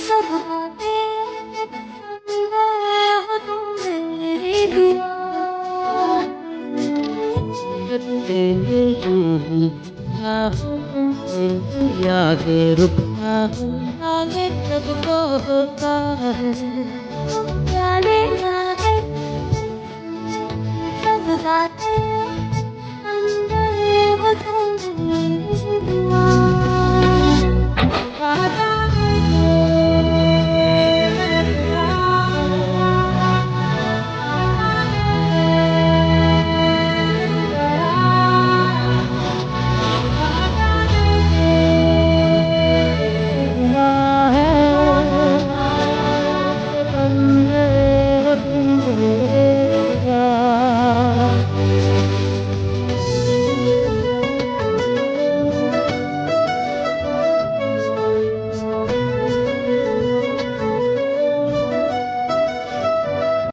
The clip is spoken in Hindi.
सब बातें हो तुम मेरी दुआ यादें रुकता आगे कब को होता है जाने जाने सब बातें अंदर वो तुम मेरी दुआ